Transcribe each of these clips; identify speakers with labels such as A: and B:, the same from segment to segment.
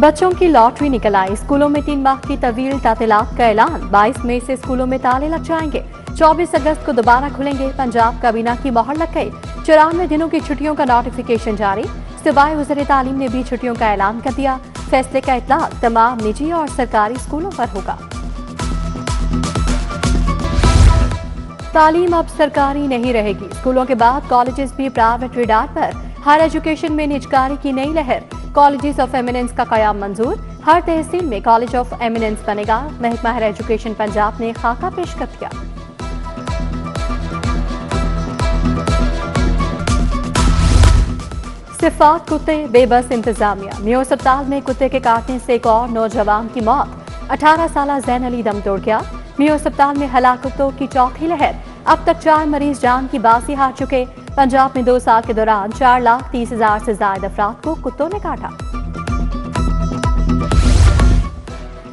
A: बच्चों की लॉटरी निकल आई। स्कूलों में 3 माह की तवील तातीलात का ऐलान। 22 मई से स्कूलों में ताले लग जाएंगे। 24 अगस्त को दोबारा खुलेंगे। पंजाब काबीना की मोहर लग गई। 94 दिनों की छुट्टियों का नोटिफिकेशन जारी। सूबाई वज़ीर तालीम ने भी छुट्टियों का ऐलान कर दिया। फैसले का इतलाक तमाम निजी और सरकारी स्कूलों पर होगा। तालीम अब सरकारी नहीं रहेगी। स्कूलों के बाद कॉलेजेस भी प्राइवेट रेडार पर। हायर एजुकेशन में निजकारी की नई लहर। कॉलेजेस ऑफ एमिनेंस का कयाम मंजूर। हर तहसील में कॉलेज ऑफ एमिनेंस बनेगा। महकमा हायर एजुकेशन पंजाब ने खाका पेश कर दिया। सिफात कुत्ते बेबस इंतजामिया। मियो अस्पताल में कुत्ते के काटने से एक और नौजवान की मौत। 18 साल जैन अली दम तोड़ गया। मियो अस्पताल में हलाकतों की चौथी लहर। अब तक 4 मरीज जान की बाजी हार चुके। पंजाब में 2 साल के दौरान 4,30,000 से ज्यादा अफराद को कुत्तों ने काटा।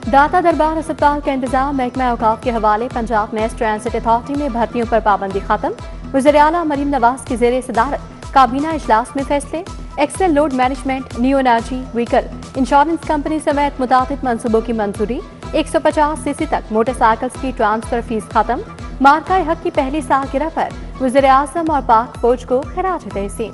A: दाता दरबार अस्पताल का इंतजाम महकमा औकाफ के हवाले। पंजाब मैस ट्रांसिट अथॉरिटी में भर्तियों पर पाबंदी खत्म। वज़ीर आला मरीम नवाज की जेर सदारत काबीना इजलास में फैसले। Axle load management, new energy vehicle, insurance company समेत मुताबिक मंसूबों की मंजूरी। 150 सीसी तक मोटरसाइकिल्स की ट्रांसफर फीस खत्म। मार्का हक की पहली सालगिरह पर वज़ीर आज़म और पाक फौज को खिराज तहसीन।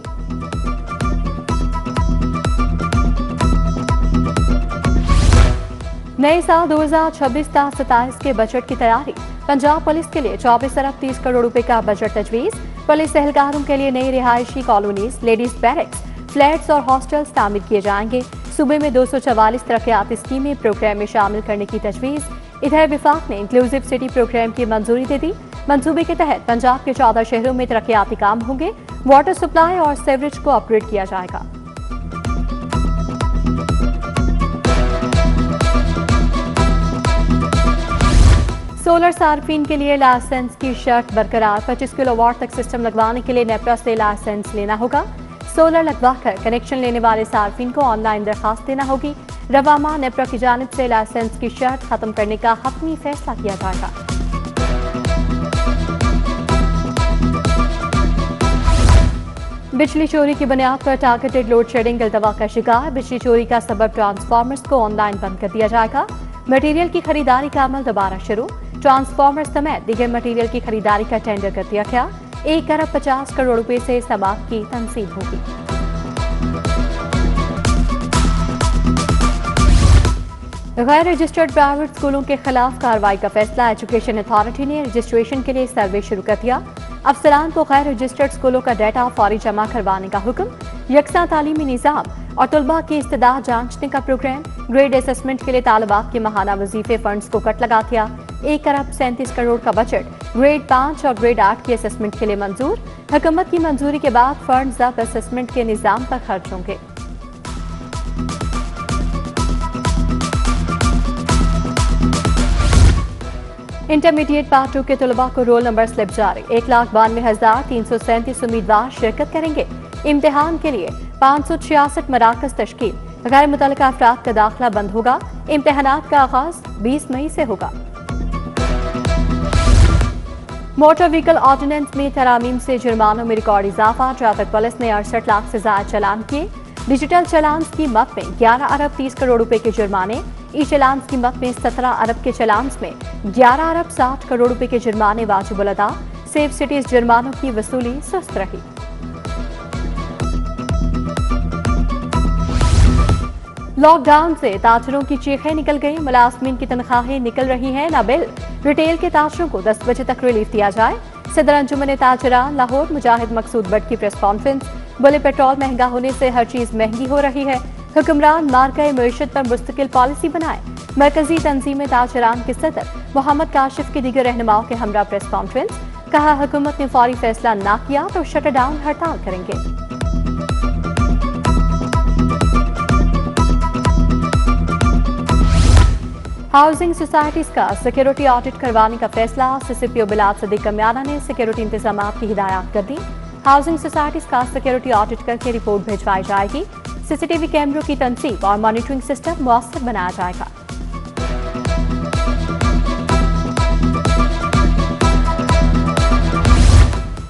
A: नए साल 2026-27 के बजट की तैयारी। पंजाब पुलिस के लिए 24 अरब 30 करोड़ रुपए का बजट तजवीज। पुलिस एहलकारों के लिए नई रिहायशी कॉलोनीज, लेडीज बैरक्स, फ्लैट्स और हॉस्टल्स तामीर किए जाएंगे। सूबे में 244 तरक्याती स्कीमें प्रोग्राम में शामिल करने की तजवीज। इधर विफाक ने इंक्लूसिव सिटी प्रोग्राम की मंजूरी दे दी। मंसूबे के तहत पंजाब के 14 शहरों में तरक्याती काम होंगे। वाटर सप्लाई और सीवरेज को अपग्रेड किया जाएगा। सोलर सार्फिन के लिए लाइसेंस की शर्त बरकरार। 25 किलोवाट तक सिस्टम लगवाने के लिए नेपरा से लाइसेंस लेना होगा। सोलर लगवाकर कनेक्शन लेने वाले सार्फिन को ऑनलाइन दरखास्त देना होगी। रवामा नेपरा की जानिब से लाइसेंस की शर्त खत्म करने का हतमी फैसला किया जाएगा। बिजली चोरी की बुनियाद पर टारगेटेड लोड शेडिंग अल्तवा का शिकार। बिजली चोरी का सबब ट्रांसफार्मर्स को ऑनलाइन बंद कर दिया जाएगा। मटेरियल की खरीदारी का अमल दोबारा शुरू। ट्रांसफार्मर समेत दीगर मटेरियल की खरीदारी का टेंडर कर दिया गया। 1 अरब 50 करोड़ रुपए से समाप्त की तनसीब होगी। गैर रजिस्टर्ड प्राइवेट स्कूलों के खिलाफ कार्रवाई का फैसला। एजुकेशन अथॉरिटी ने रजिस्ट्रेशन के लिए सर्वे शुरू कर दिया। अफसरान को गैर रजिस्टर्ड स्कूलों का डाटा फौरी जमा करवाने का हुक्म। यकसा तालीमी निज़ाम और तलबा की इस्तेदाद जांचने का प्रोग्राम। ग्रेड असेसमेंट के लिए तालिबात के माहाना वजीफे फंड्स को कट लगा दिया। 1 अरब 37 करोड़ का बजट ग्रेड 5 और ग्रेड 8 की असेसमेंट के लिए मंजूर। हुकूमत की मंजूरी के बाद फंड्स अब असेसमेंट के निज़ाम पर खर्च होंगे। इंटरमीडिएट पार्ट 2 के तलबा को रोल नंबर स्लिप जारी। 1,92,337 उम्मीदवार शिरकत करेंगे। इम्तिहान के लिए 566 मराकज तश्कील। गैर मुतल्लिका अफराद का दाखिला बंद होगा। इम्तिहानात का आगाज 20 मई से होगा। मोटर व्हीकल ऑर्डिनेंस में तरामीम से जुर्मानों में रिकॉर्ड इजाफा। ट्रैफिक पुलिस ने 68 लाख से ज्यादा चालान किए। डिजिटल चालान की मद में 11 अरब 30 करोड़ रुपए के जुर्माने। ई चालान की मद में 17 अरब के चालान में 11 अरब 60 करोड़ रुपए के जुर्माने वाजिबुल अदा। सेफ सिटीज जुर्मानों की वसूली सुस्त रही। लॉकडाउन से ताजरों की चीखें निकल गई। मुलाजमीन की तनख्वाहें निकल रही हैं ना बिल। रिटेल के ताजरों को 10 बजे तक रिलीफ दिया जाए। सदर अंजुमन ताजरान लाहौर मुजाहिद मकसूद भट्ट की प्रेस कॉन्फ्रेंस। बोले पेट्रोल महंगा होने से हर चीज महंगी हो रही है। हुक्मरान मार्का मईशत पर मुस्तकिल पॉलिसी बनाए। मरकजी तंजीम ताजरान के सदर मोहम्मद काशिफ की दीगर रहनुमाओं के हमरा प्रेस कॉन्फ्रेंस। कहा हुकूमत ने फौरी फैसला न किया तो शटर डाउन हड़ताल करेंगे। हाउसिंग सोसाइटीज का सिक्योरिटी ऑडिट करवाने का फैसला। सीसीपीओ बिलाल सदीक कमियाना ने सिक्योरिटी इंतजामात की हिदायत कर दी। हाउसिंग सोसाइटीज का सिक्योरिटी ऑडिट करके रिपोर्ट भिजवाई जाएगी। सीसीटीवी कैमरों की तनसीब और मॉनिटरिंग सिस्टम मुअस्सर बनाया जाएगा।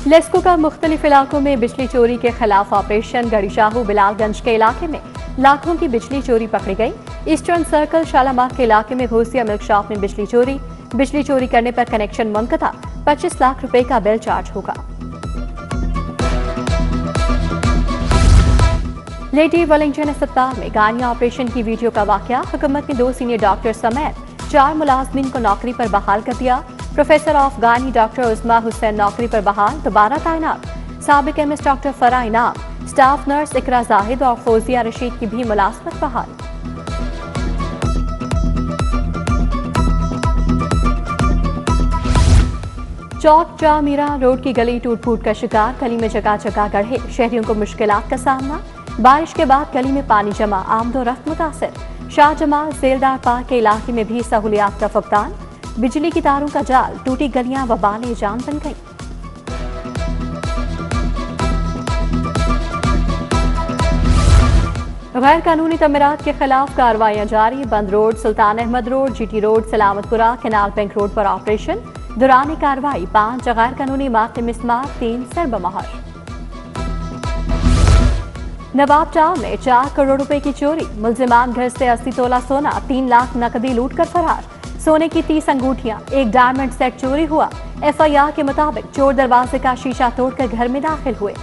A: लेस्को का मुख्तलिफ इलाकों में बिजली चोरी के खिलाफ ऑपरेशन। गढ़ी शाहू बिलालगंज के इलाके में लाखों की बिजली चोरी पकड़ी गई। ईस्टर्न सर्कल शालामार के इलाके में घोसिया मिल्क शॉप में बिजली चोरी करने पर कनेक्शन मुनक़ता, 25 लाख रुपए का बिल चार्ज होगा। लेडी वेलिंगटन अस्पताल में गानिया ऑपरेशन की वीडियो का वाकया। हुकूमत ने 2 सीनियर डॉक्टर समेत 4 मुलाजमीन को नौकरी पर बहाल कर दिया। प्रोफेसर ऑफ गानी डॉक्टर उस्मा हुसैन नौकरी पर बहाल, दोबारा तैनात। साबिक एमएस डॉक्टर फरा इनाम, स्टाफ नर्स इकरा जाहिद और फौजिया रशीद की भी मुलाजमत बहाल। चौक जा मीरा रोड की गली टूट फूट का शिकार, गली में जगह जगह गड्ढे, शहरियों को मुश्किलात का सामना। बारिश के बाद गली में पानी जमा, आमदोरफ्त मुतासिर। शाहजमाल सेलदार पार्क के इलाके में भी सहूलियात का फुकदान, बिजली की तारों का जाल, टूटी गलियां वबाले जान बन गई। गैर कानूनी तमीरात के खिलाफ कार्रवाइयां जारी, Bund road, Sultan Ahmed road, GT road, Salamatpura, canal bank road पर ऑपरेशन। दौरान कार्रवाई 5 गैर कानूनी इमारतें मिस्मार, 3 सरबमहर। नवाब टाउन में 4 करोड़ रुपए की चोरी, मुलजिमान घर से 80 तोला सोना, 3 लाख नकदी लूट कर फरार। सोने की 30 अंगूठियां, 1 डायमंड सेट चोरी हुआ। एफआईआर के मुताबिक चोर दरवाजे का शीशा तोड़कर घर में दाखिल हुए।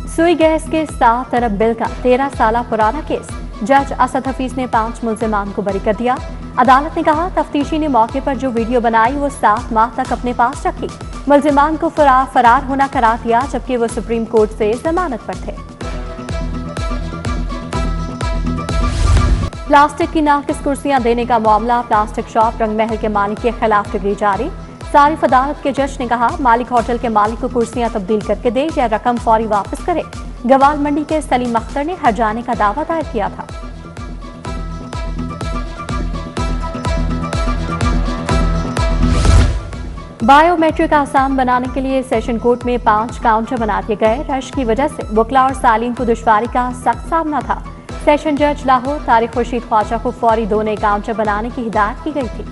A: सुई गैस के 7 अरब बिल का 13 साल पुराना केस, जज असद हफीज ने 5 मुलजिमान को बरी कर दिया। अदालत ने कहा तफ्तीशी ने मौके पर जो वीडियो बनाई वो 7 माह तक अपने पास रखी। मुलजिमान को फरार होना करार दिया, जबकि वो सुप्रीम कोर्ट से जमानत पर थे। प्लास्टिक की नाकिस कुर्सियां देने का मामला, प्लास्टिक शॉप रंगमहल के मालिक के खिलाफ डिग्री जारी। सारिफ अदालत के जज ने कहा मालिक होटल के मालिक को कुर्सियां तब्दील करके दे या रकम फौरी वापस करे। गवाल मंडी के सलीम अख्तर ने हट जाने का दावा दायर किया था। बायोमेट्रिक आसान बनाने के लिए सेशन कोर्ट में 5 काउंटर बना दिए गए। रश की वजह से वकला और सालीन को दुश्वारी का सख्त सामना था। सेशन जज लाहौर तारिक खुर्शीद ख्वाजा को फौरी 2 नए काउंटर बनाने की हिदायत की गई थी।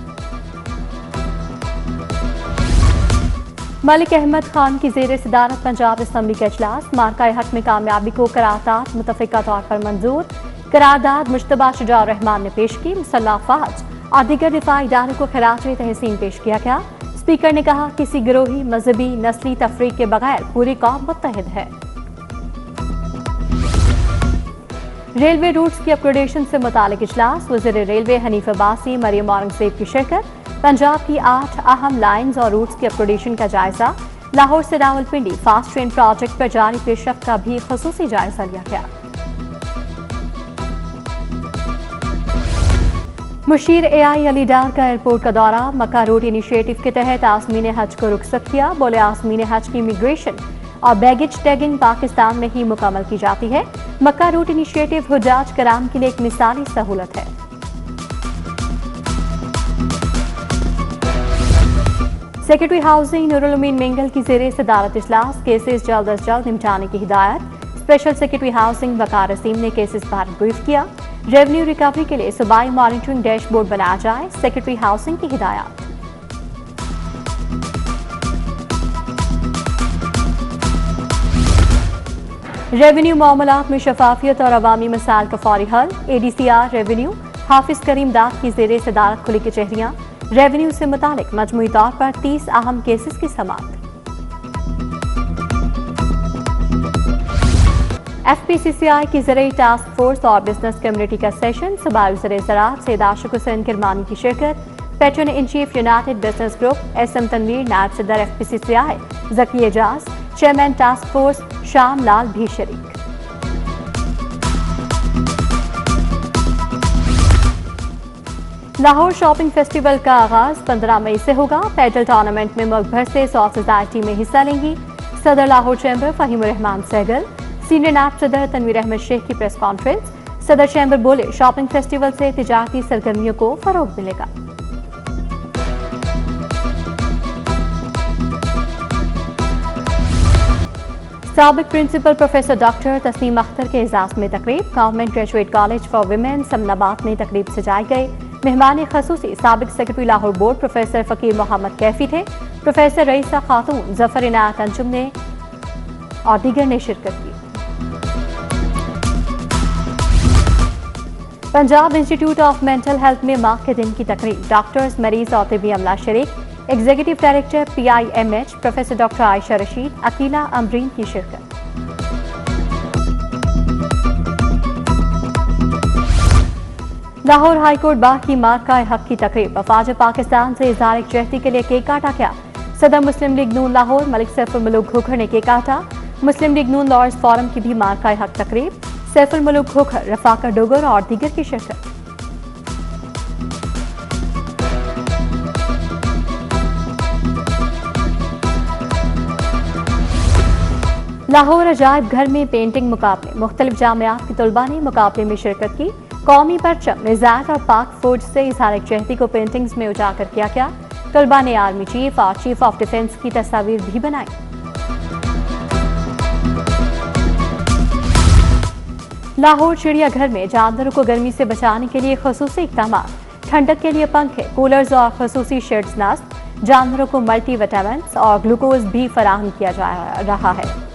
A: मलिक अहमद खान की जेर सदारत पंजाब असम्बली का इजलास, मार्का हक में कामयाबी को करारदाद मुतफिका तौर पर मंजूर। करारदाद मुश्तबा शुजा रहमान ने पेश की। मुसल्लह अफवाज और दीगर दिफाई इदारों को खिराज तहसीन पेश किया गया। स्पीकर ने कहा किसी गिरोही, मजहबी, नस्ली तफरीक के बगैर पूरी कौम मुत्तहिद है। रेलवे रूट्स की अपग्रेडेशन से मुतालिक इजलास, वज़ीर रेलवे हनीफ अब्बासी, मरियम औरंगजेब की शिरकत। पंजाब की 8 अहम लाइन्स और रूट्स की अपग्रेडेशन का जायजा। लाहौर से रावलपिंडी फास्ट ट्रेन प्रोजेक्ट पर जारी पेशरफ्त का भी खुसूसी जायजा लिया गया। मुशीर एआई अली डार का एयरपोर्ट का दौरा, मक्का रोड इनिशिएटिव के तहत आज़मीन हज को रुखसत किया। बोले आज़मीन हज की इमिग्रेशन और बैगेज टैगिंग पाकिस्तान में ही मुकम्मल की जाती है। मक्का रूट इनिशिएटिव हुजाज कराम के लिए एक मिसाली सहूलत है। सेक्रेटरी हाउसिंग नूरुल अमीन मेंगल की जेर सदारत इजलास, केसेस जल्द अज जल्द निपटाने की हिदायत। स्पेशल सेक्रेटरी हाउसिंग वकार असीम ने केसेस पर ब्रीफ किया। रेवेन्यू रिकवरी के लिए सूबाई मॉनिटरिंग डैशबोर्ड बनाया जाए, सेक्रेटरी हाउसिंग की हिदायत। रेवेन्यू मामलात में शफाफियत और अवामी मसाइल का फौरी हल, एडीसीआर रेवेन्यू हाफिज करीम दाद की जेर सदारत खुली कचहरियां। रेवेन्यू से मुतालिक मजमूई तौर पर 30 अहम केसेस की समाअत। FPCCI की ज़राई टास्क फोर्स और बिजनेस कम्युनिटी का सेशन, सूबाई वज़ीर ज़राअत सैयद आशिक हुसैन किरमानी की शिरकत। Patron in chief United business group SM Tanveer, नायब सदर FPCCI Zaki Ejaz, chairman task force Sham Lal भी शरीक। लाहौर शॉपिंग फेस्टिवल का आगाज 15 मई से होगा। पैडल टूर्नामेंट में मुल्क भर से 100 से ज्यादा टीमें हिस्सा लेंगी। सदर लाहौर चैम्बर फहीम रहमान सहगल, सीनियर नायब सदर तनवीर अहमद शेख की प्रेस कॉन्फ्रेंस। सदर चैम्बर बोले शॉपिंग फेस्टिवल से तिजारती सरगर्मियों को फरोग मिलेगा। साबिक principal professor doctor Tasneem Akhtar के एजाज में तकरीब, government graduate college for women Samanabad में तकरीब सजाई गई। मेहमान खसूसी साबिक सेक्रेटरी लाहौर बोर्ड प्रोफेसर फकीर मोहम्मद कैफी थे। प्रोफेसर रईसा खातून, जफर इनायत अंजुम ने और दीगर ने शिरकत की। Punjab institute of mental health में माह के दिन की तकरीब, डॉक्टर्स, मरीज और तिब्बी अमला शरीक। Executive director PIMH professor doctor Ayesha Rashid, Akila Amreen की शिरकत। लाहौर हाईकोर्ट बाग की मार्का हक की तकरीब, वफाद पाकिस्तान से इजहार यकजहती के लिए केक काटा गया। सदर मुस्लिम लीग नून लाहौर मलिक सैफुल मुल्क खोखर ने केक काटा। मुस्लिम लीग नून लॉयर्स फोरम की भी मार्का हक तकरीब, सैफुल मुल्क खोखर, रफाका डोगर और दीगर की शिरकत। लाहौर अजायब घर में पेंटिंग मुकाबले, मुख्तलिफ जामियात के तलबा ने मुकाबले में शिरकत की। कौमी परचम, मिजाज और पाक फौज से इजहार यकजहती को पेंटिंग्स में उजागर किया गया। तलबा ने आर्मी चीफ और चीफ ऑफ डिफेंस की तस्वीर भी बनाई। लाहौर चिड़ियाघर में जानवरों को गर्मी से बचाने के लिए खसूसी इक़दाम, ठंडक के लिए पंखे, कूलर्स और खसूसी शेड्स नस्ब। जानवरों को मल्टी विटामिन और ग्लूकोज भी फराहम किया जा रहा है।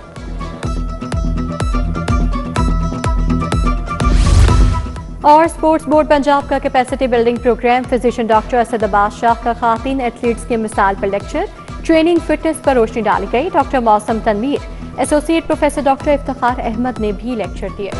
A: और स्पोर्ट्स बोर्ड पंजाब का capacity building program, physician doctor Asad Abbas Shah का खातीन एथलीट्स की मिसाल पर लेक्चर, ट्रेनिंग फिटनेस पर रोशनी डाली गई। Doctor Mausam Tanveer, associate professor doctor Iftikhar Ahmed ने भी लेक्चर दिए।